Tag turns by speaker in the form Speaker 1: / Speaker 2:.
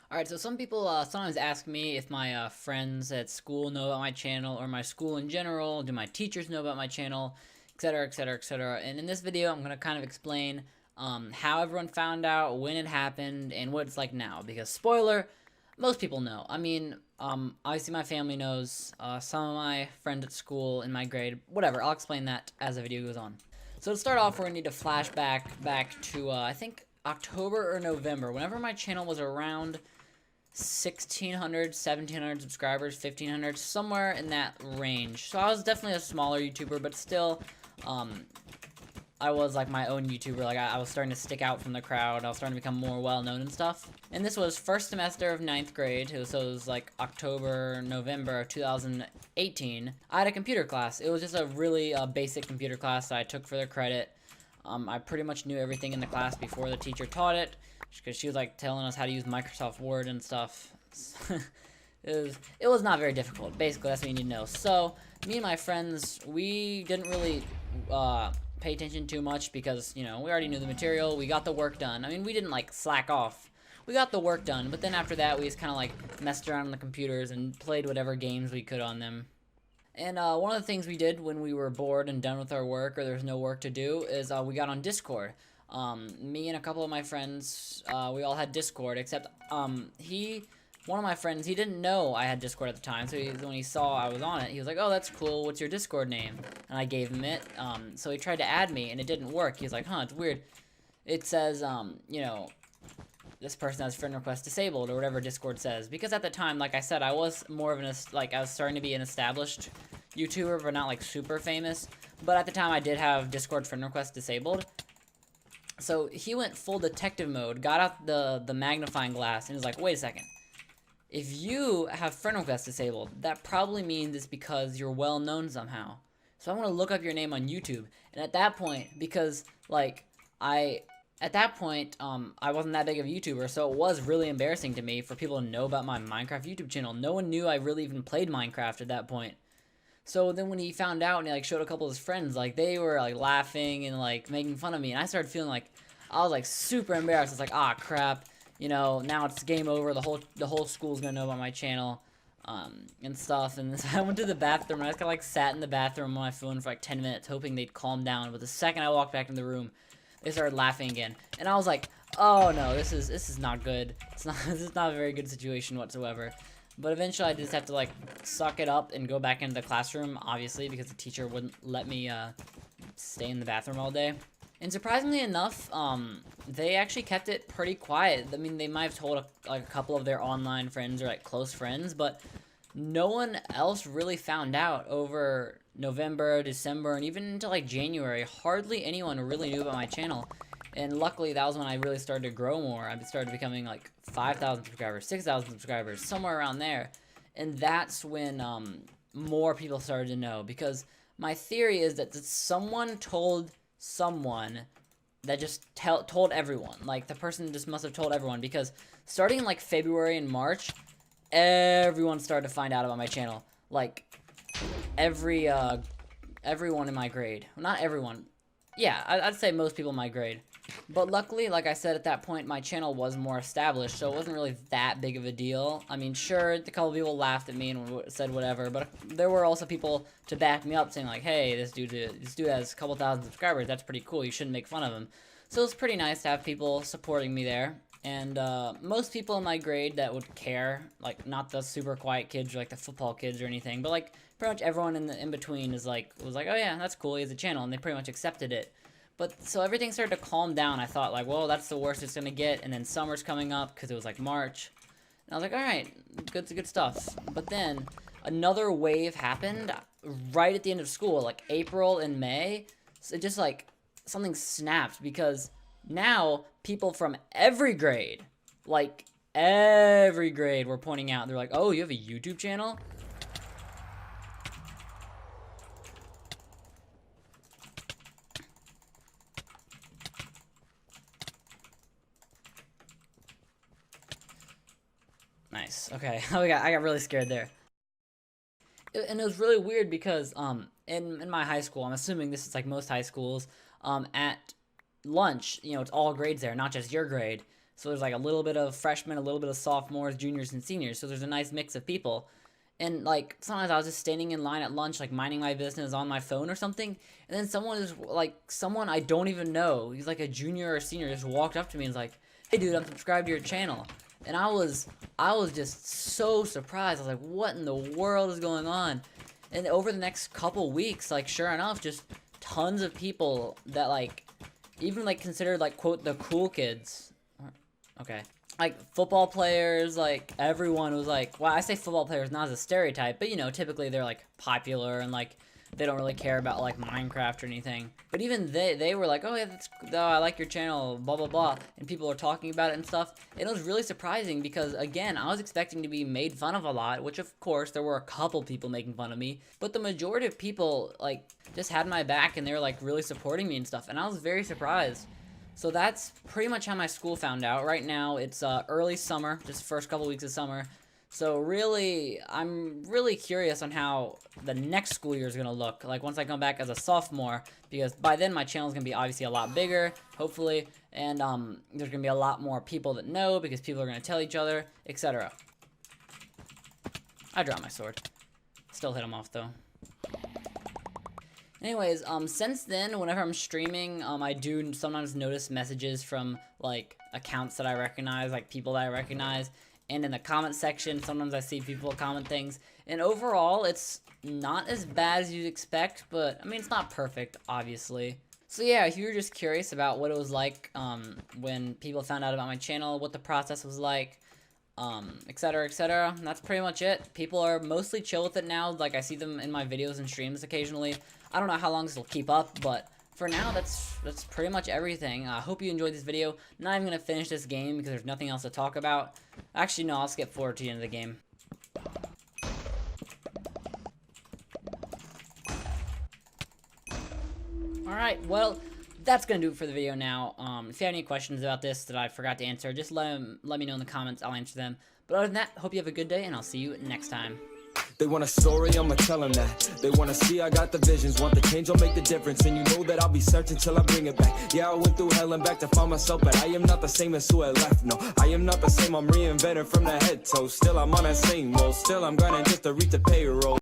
Speaker 1: Alright, so some people sometimes ask me if my friends at school know about my channel, or my school in general, do my teachers know about my channel, etc, etc, etc. And in this video, I'm going to kind of explain how everyone found out, when it happened, and what it's like now. Because, spoiler, most people know. I mean, obviously my family knows, some of my friends at school, in my grade, whatever. I'll explain that as the video goes on. So to start off, we're going to need to flash back to, I think, October or November. Whenever my channel was around 1,600, 1,700 subscribers, 1,500, somewhere in that range. So I was definitely a smaller YouTuber, but still, I was like my own YouTuber. Like I was starting to stick out from the crowd. I was starting to become more well-known and stuff. And this was first semester of 9th grade, so it was like October, November of 2018. I had a computer class. It was just a really basic computer class that I took for the credit. I pretty much knew everything in the class before the teacher taught it, because she was like telling us how to use Microsoft Word and stuff. It was not very difficult. Basically, that's what you need to know. So, me and my friends, we didn't really pay attention too much because, you know, we already knew the material. We got the work done. I mean, we didn't like slack off. We got the work done, but then after that, we just kind of like messed around on the computers and played whatever games we could on them. And one of the things we did when we were bored and done with our work, or there's no work to do, is we got on Discord. Me and a couple of my friends, we all had Discord, except one of my friends, he didn't know I had Discord at the time, so when he saw I was on it, he was like, "Oh, that's cool, what's your Discord name?" And I gave him it. So he tried to add me, and it didn't work. He was like, "Huh, it's weird. It says, you know, this person has friend request disabled," or whatever Discord says. Because at the time, like I said, I was more of I was starting to be an established YouTuber, but not like super famous. But at the time, I did have Discord friend request disabled. So he went full detective mode, got out the magnifying glass, and was like, "Wait a second. If you have friend request disabled, that probably means it's because you're well known somehow. So I'm gonna look up your name on YouTube." And at that point, because like at that point, I wasn't that big of a YouTuber, so it was really embarrassing to me for people to know about my Minecraft YouTube channel. No one knew I really even played Minecraft at that point. So then when he found out and he like showed a couple of his friends, like they were like laughing and like making fun of me, and I started feeling like I was like super embarrassed. It's like, ah, crap, you know, now it's game over. The whole school's gonna know about my channel, and stuff. And so I went to the bathroom, and I just kind of like sat in the bathroom on my phone for like 10 minutes, hoping they'd calm down. But the second I walked back in the room, they started laughing again, and I was like, "Oh no, this is not good. It's not this is not a very good situation whatsoever." But eventually, I just had to like suck it up and go back into the classroom, obviously, because the teacher wouldn't let me stay in the bathroom all day. And surprisingly enough, they actually kept it pretty quiet. I mean, they might have told like a couple of their online friends or like close friends, but no one else really found out over November, December, and even into like January. Hardly anyone really knew about my channel. And luckily, that was when I really started to grow more. I started becoming like 5,000 subscribers, 6,000 subscribers, somewhere around there. And that's when more people started to know. Because my theory is that someone told someone that just told everyone. Like, the person just must have told everyone. Because starting in like February and March, everyone started to find out about my channel. Like, everyone in my grade. Not everyone. Yeah, I'd say most people in my grade. But luckily, like I said, at that point, my channel was more established, so it wasn't really that big of a deal. I mean, sure, a couple people laughed at me and said whatever, but there were also people to back me up saying like, "Hey, this dude has a couple thousand subscribers. That's pretty cool. You shouldn't make fun of him." So it's pretty nice to have people supporting me there. And most people in my grade that would care, like not the super quiet kids or like the football kids or anything, but like pretty much everyone in between was like, "Oh yeah, that's cool. He has a channel," and they pretty much accepted it. But so everything started to calm down. I thought like, well, that's the worst it's gonna get. And then summer's coming up because it was like March, and I was like, all right, good stuff. But then another wave happened right at the end of school, like April and May. So it just like something snapped, because now people from every grade, like every grade, were pointing out. They're like, "Oh, you have a YouTube channel?" Nice. Okay. I got really scared there. And it was really weird because in my high school, I'm assuming this is like most high schools, at lunch, you know, it's all grades there, not just your grade. So there's like a little bit of freshmen, a little bit of sophomores, juniors, and seniors. So there's a nice mix of people. And like sometimes I was just standing in line at lunch, like minding my business on my phone or something, and then someone I don't even know, he's like a junior or senior, just walked up to me and was like, "Hey dude, I'm subscribed to your channel." And I was just so surprised. I was like, "What in the world is going on?" And over the next couple weeks, like sure enough, just tons of people that like even like considered like quote the cool kids. Okay. Like football players, like everyone was like, well, I say football players not as a stereotype, but you know, typically they're like popular and like they don't really care about like Minecraft or anything. But even they were like, oh yeah, I like your channel, blah blah blah, and people are talking about it and stuff. And it was really surprising because again, I was expecting to be made fun of a lot, which of course there were a couple people making fun of me, but the majority of people like just had my back and they were like really supporting me and stuff, and I was very surprised. So that's pretty much how my school found out. Right now, it's early summer, just first couple weeks of summer. So really, I'm really curious on how the next school year is going to look. Like once I come back as a sophomore, because by then my channel is going to be obviously a lot bigger, hopefully. And there's going to be a lot more people that know because people are going to tell each other, etc. I dropped my sword. Still hit him off though. Anyways, since then, whenever I'm streaming, I do sometimes notice messages from, like, accounts that I recognize, like, people that I recognize, and in the comment section, sometimes I see people comment things, and overall, it's not as bad as you'd expect, but, I mean, it's not perfect, obviously. So yeah, if you were just curious about what it was like, when people found out about my channel, what the process was like, etc, etc, that's pretty much it. People are mostly chill with it now, like, I see them in my videos and streams occasionally. I don't know how long this will keep up, but for now, that's pretty much everything. I hope you enjoyed this video. Not even going to finish this game because there's nothing else to talk about. Actually, no, I'll skip forward to the end of the game. Alright, well, that's going to do it for the video now. If you have any questions about this that I forgot to answer, just let me know in the comments. I'll answer them. But other than that, hope you have a good day, and I'll see you next time.
Speaker 2: They want a story, I'ma tell them that. They wanna see I got the visions, want the change, I'll make the difference. And you know that I'll be searching till I bring it back. Yeah, I went through hell and back to find myself, but I am not the same as who I left. No, I am not the same, I'm reinvented from the head toe. Still I'm on that same road, still I'm grinding just to reach the payroll.